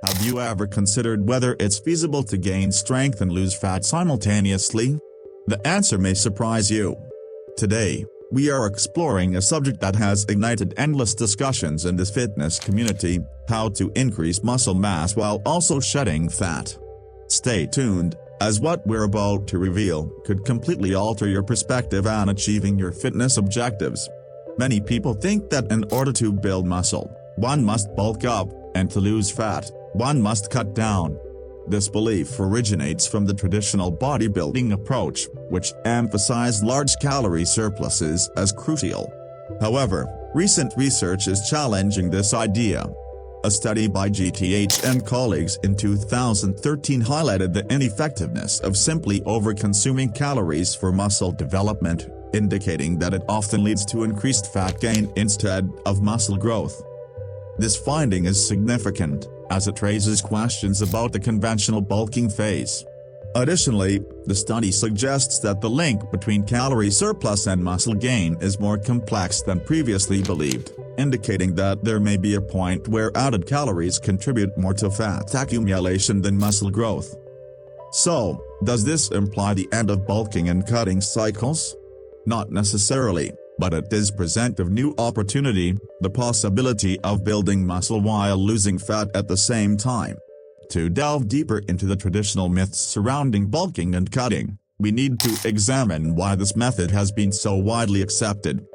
Have you ever considered whether it's feasible to gain strength and lose fat simultaneously? The answer may surprise you. Today, we are exploring a subject that has ignited endless discussions in the fitness community: how to increase muscle mass while also shedding fat. Stay tuned, as what we're about to reveal could completely alter your perspective on achieving your fitness objectives. Many people think that in order to build muscle, one must bulk up, and to lose fat, one must cut down. This belief originates from the traditional bodybuilding approach, which emphasized large calorie surpluses as crucial. However, recent research is challenging this idea. A study by GTH and colleagues in 2013 highlighted the ineffectiveness of simply over-consuming calories for muscle development, indicating that it often leads to increased fat gain instead of muscle growth. This finding is significant, as it raises questions about the conventional bulking phase. Additionally, the study suggests that the link between calorie surplus and muscle gain is more complex than previously believed, indicating that there may be a point where added calories contribute more to fat accumulation than muscle growth. So, does this imply the end of bulking and cutting cycles? Not necessarily, but it does present a new opportunity: the possibility of building muscle while losing fat at the same time. To delve deeper into the traditional myths surrounding bulking and cutting, we need to examine why this method has been so widely accepted.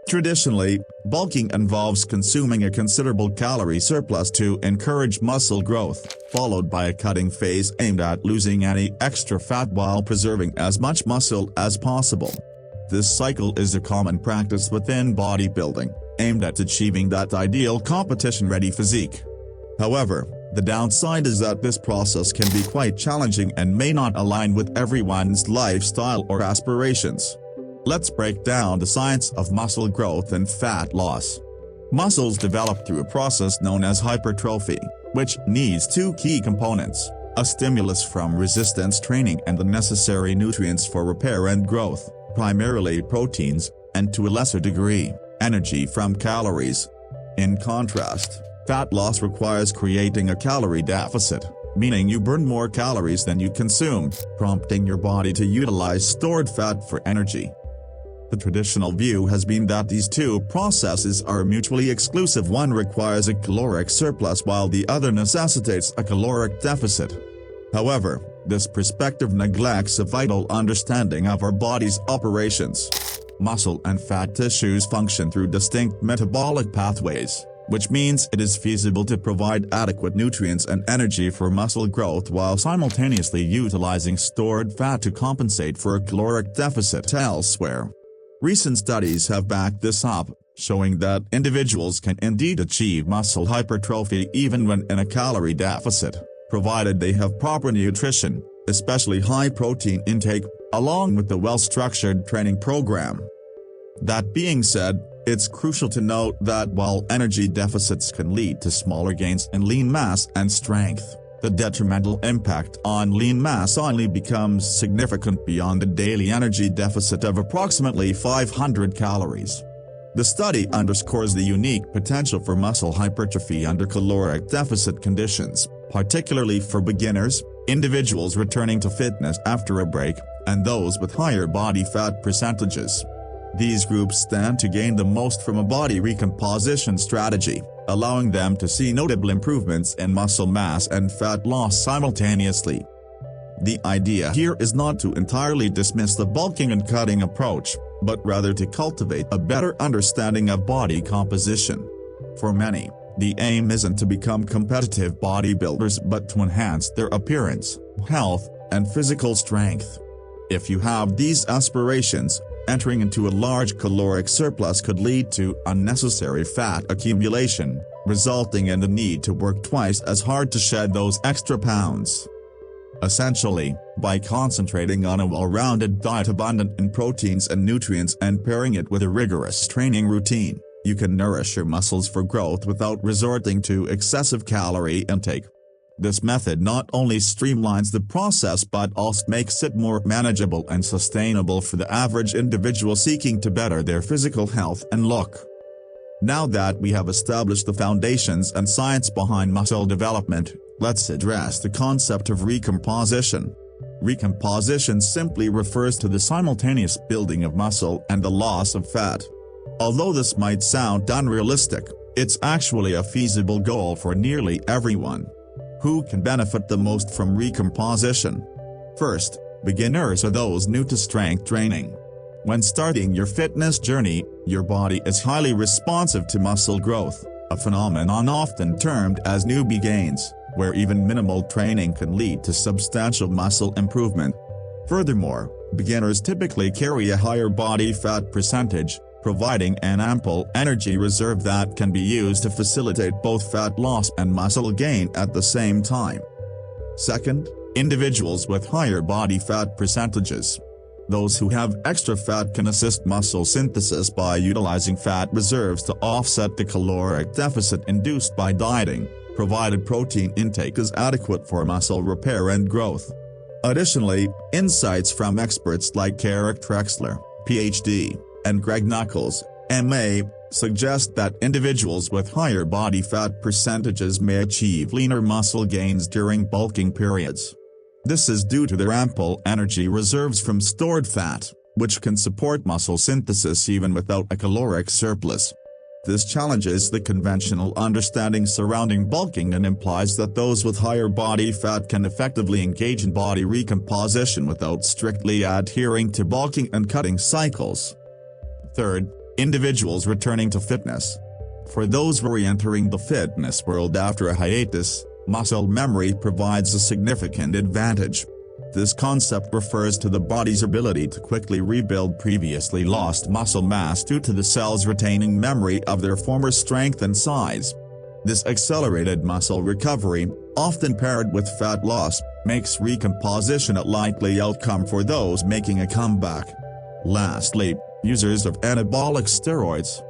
Traditionally, bulking involves consuming a considerable calorie surplus to encourage muscle growth, followed by a cutting phase aimed at losing any extra fat while preserving as much muscle as possible. This cycle is a common practice within bodybuilding, aimed at achieving that ideal competition-ready physique. However, the downside is that this process can be quite challenging and may not align with everyone's lifestyle or aspirations. Let's break down the science of muscle growth and fat loss. Muscles develop through a process known as hypertrophy, which needs two key components: a stimulus from resistance training and the necessary nutrients for repair and growth, primarily proteins, and to a lesser degree, energy from calories. In contrast, fat loss requires creating a calorie deficit, meaning you burn more calories than you consume, prompting your body to utilize stored fat for energy. The traditional view has been that these two processes are mutually exclusive: one requires a caloric surplus while the other necessitates a caloric deficit. However, this perspective neglects a vital understanding of our body's operations. Muscle and fat tissues function through distinct metabolic pathways, which means it is feasible to provide adequate nutrients and energy for muscle growth while simultaneously utilizing stored fat to compensate for a caloric deficit elsewhere. Recent studies have backed this up, showing that individuals can indeed achieve muscle hypertrophy even when in a calorie deficit, provided they have proper nutrition, especially high-protein intake, along with a well-structured training program. That being said, it's crucial to note that while energy deficits can lead to smaller gains in lean mass and strength, the detrimental impact on lean mass only becomes significant beyond the daily energy deficit of approximately 500 calories. The study underscores the unique potential for muscle hypertrophy under caloric deficit conditions, particularly for beginners, individuals returning to fitness after a break, and those with higher body fat percentages. These groups stand to gain the most from a body recomposition strategy, allowing them to see notable improvements in muscle mass and fat loss simultaneously. The idea here is not to entirely dismiss the bulking and cutting approach, but rather to cultivate a better understanding of body composition. For many, the aim isn't to become competitive bodybuilders but to enhance their appearance, health, and physical strength. If you have these aspirations, entering into a large caloric surplus could lead to unnecessary fat accumulation, resulting in the need to work twice as hard to shed those extra pounds. Essentially, by concentrating on a well-rounded diet abundant in proteins and nutrients and pairing it with a rigorous training routine, you can nourish your muscles for growth without resorting to excessive calorie intake. This method not only streamlines the process but also makes it more manageable and sustainable for the average individual seeking to better their physical health and look. Now that we have established the foundations and science behind muscle development, Let's address the concept of recomposition. Recomposition simply refers to the simultaneous building of muscle and the loss of fat. Although this might sound unrealistic, it's actually a feasible goal for nearly everyone. Who can benefit the most from recomposition? First, beginners are those new to strength training. When starting your fitness journey, your body is highly responsive to muscle growth, a phenomenon often termed as newbie gains, where even minimal training can lead to substantial muscle improvement. Furthermore, beginners typically carry a higher body fat percentage, providing an ample energy reserve that can be used to facilitate both fat loss and muscle gain at the same time. Second, individuals with higher body fat percentages. Those who have extra fat can assist muscle synthesis by utilizing fat reserves to offset the caloric deficit induced by dieting, provided protein intake is adequate for muscle repair and growth. Additionally, insights from experts like Eric Trexler, Ph.D., and Greg Nuckols, M.A., suggest that individuals with higher body fat percentages may achieve leaner muscle gains during bulking periods. This is due to their ample energy reserves from stored fat, which can support muscle synthesis even without a caloric surplus. This challenges the conventional understanding surrounding bulking and implies that those with higher body fat can effectively engage in body recomposition without strictly adhering to bulking and cutting cycles. Third, individuals returning to fitness. For those re-entering the fitness world after a hiatus, muscle memory provides a significant advantage. This concept refers to the body's ability to quickly rebuild previously lost muscle mass due to the cells retaining memory of their former strength and size. This accelerated muscle recovery, often paired with fat loss, makes recomposition a likely outcome for those making a comeback. Lastly, users of anabolic steroids.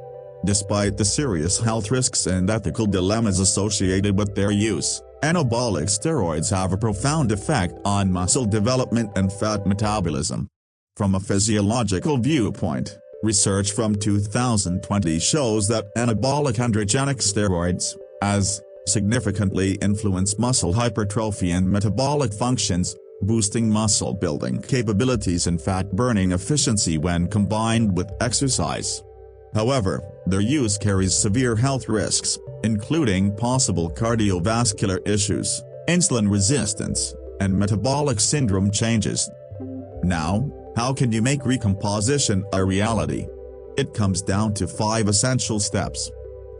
Despite the serious health risks and ethical dilemmas associated with their use, anabolic steroids have a profound effect on muscle development and fat metabolism. From a physiological viewpoint, research from 2020 shows that anabolic androgenic steroids, as significantly influence muscle hypertrophy and metabolic functions, boosting muscle building capabilities and fat burning efficiency when combined with exercise. However, their use carries severe health risks, including possible cardiovascular issues, insulin resistance, and metabolic syndrome changes. Now, how can you make recomposition a reality? It comes down to 5 essential steps.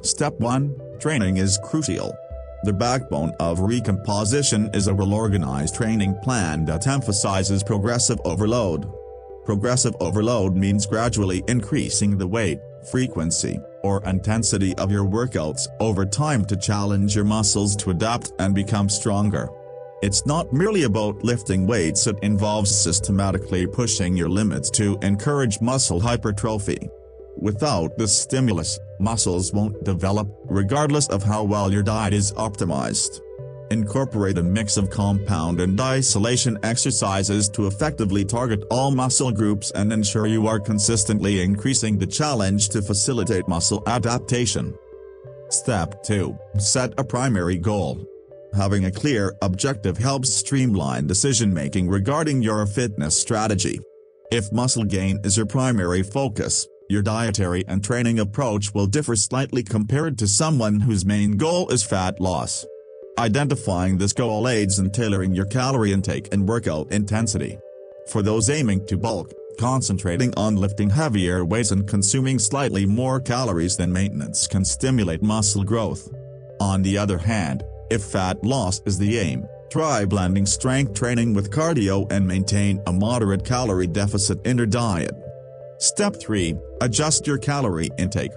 Step 1, training is crucial. The backbone of recomposition is a well-organized training plan that emphasizes progressive overload. Progressive overload means gradually increasing the weight, frequency, or intensity of your workouts over time to challenge your muscles to adapt and become stronger. It's not merely about lifting weights, it involves systematically pushing your limits to encourage muscle hypertrophy. Without this stimulus, muscles won't develop, regardless of how well your diet is optimized. Incorporate a mix of compound and isolation exercises to effectively target all muscle groups and ensure you are consistently increasing the challenge to facilitate muscle adaptation. Step 2. Set a primary goal. Having a clear objective helps streamline decision-making regarding your fitness strategy. If muscle gain is your primary focus, your dietary and training approach will differ slightly compared to someone whose main goal is fat loss. Identifying this goal aids in tailoring your calorie intake and workout intensity. For those aiming to bulk, concentrating on lifting heavier weights and consuming slightly more calories than maintenance can stimulate muscle growth. On the other hand, if fat loss is the aim, try blending strength training with cardio and maintain a moderate calorie deficit in your diet. Step 3. Adjust your calorie intake.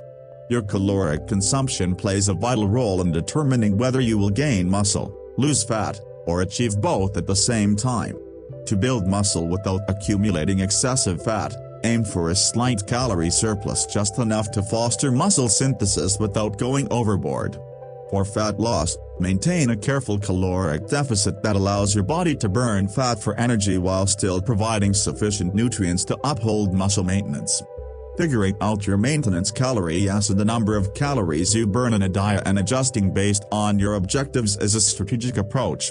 Your caloric consumption plays a vital role in determining whether you will gain muscle, lose fat, or achieve both at the same time. To build muscle without accumulating excessive fat, aim for a slight calorie surplus just enough to foster muscle synthesis without going overboard. For fat loss, maintain a careful caloric deficit that allows your body to burn fat for energy while still providing sufficient nutrients to uphold muscle maintenance. Figuring out your maintenance calorie and the number of calories you burn in a diet and adjusting based on your objectives is a strategic approach.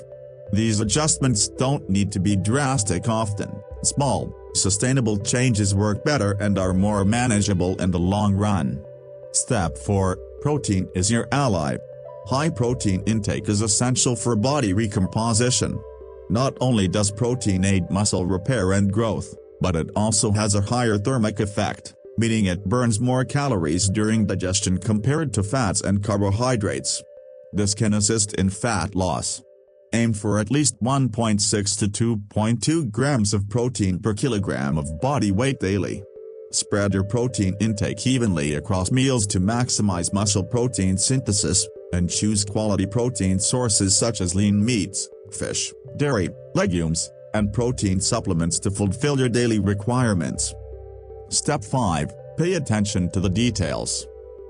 These adjustments don't need to be drastic often. Small, sustainable changes work better and are more manageable in the long run. Step 4. Protein is your ally. High protein intake is essential for body recomposition. Not only does protein aid muscle repair and growth, but it also has a higher thermic effect, meaning it burns more calories during digestion compared to fats and carbohydrates. This can assist in fat loss. Aim for at least 1.6 to 2.2 grams of protein per kilogram of body weight daily. Spread your protein intake evenly across meals to maximize muscle protein synthesis, and choose quality protein sources such as lean meats, fish, dairy, legumes, and protein supplements to fulfill your daily requirements. Step 5. Pay attention to the details.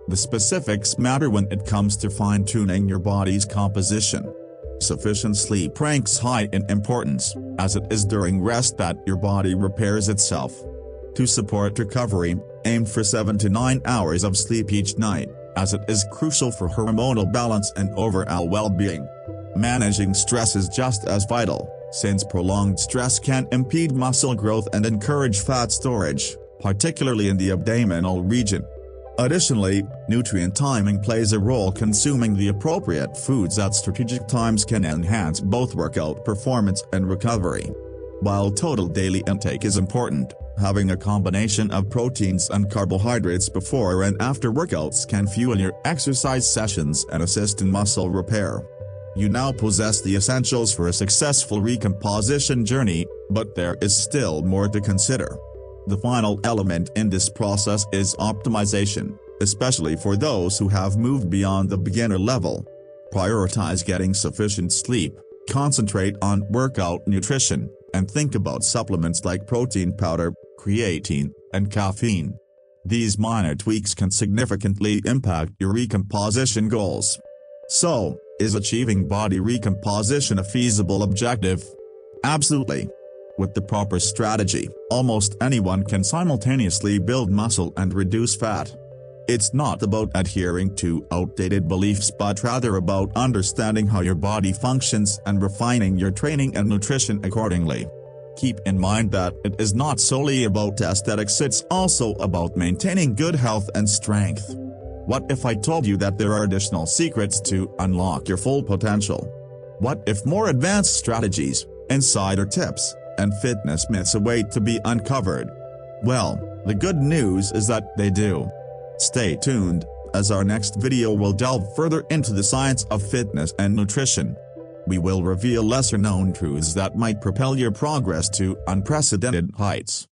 The specifics matter when it comes to fine-tuning your body's composition. Sufficient sleep ranks high in importance, as it is during rest that your body repairs itself. To support recovery, aim for 7 to 9 hours of sleep each night, as it is crucial for hormonal balance and overall well-being. Managing stress is just as vital, since prolonged stress can impede muscle growth and encourage fat storage, particularly in the abdominal region. Additionally, nutrient timing plays a role. Consuming the appropriate foods at strategic times can enhance both workout performance and recovery. While total daily intake is important, having a combination of proteins and carbohydrates before and after workouts can fuel your exercise sessions and assist in muscle repair. You now possess the essentials for a successful recomposition journey, but there is still more to consider. The final element in this process is optimization, especially for those who have moved beyond the beginner level. Prioritize getting sufficient sleep, concentrate on workout nutrition, and think about supplements like protein powder, creatine, and caffeine. These minor tweaks can significantly impact your recomposition goals. So, is achieving body recomposition a feasible objective? Absolutely. With the proper strategy, almost anyone can simultaneously build muscle and reduce fat. It's not about adhering to outdated beliefs but rather about understanding how your body functions and refining your training and nutrition accordingly. Keep in mind that it is not solely about aesthetics, it's also about maintaining good health and strength. What if I told you that there are additional secrets to unlock your full potential? What if more advanced strategies, insider tips, and fitness myths await to be uncovered? Well, the good news is that they do. Stay tuned, as our next video will delve further into the science of fitness and nutrition. We will reveal lesser-known truths that might propel your progress to unprecedented heights.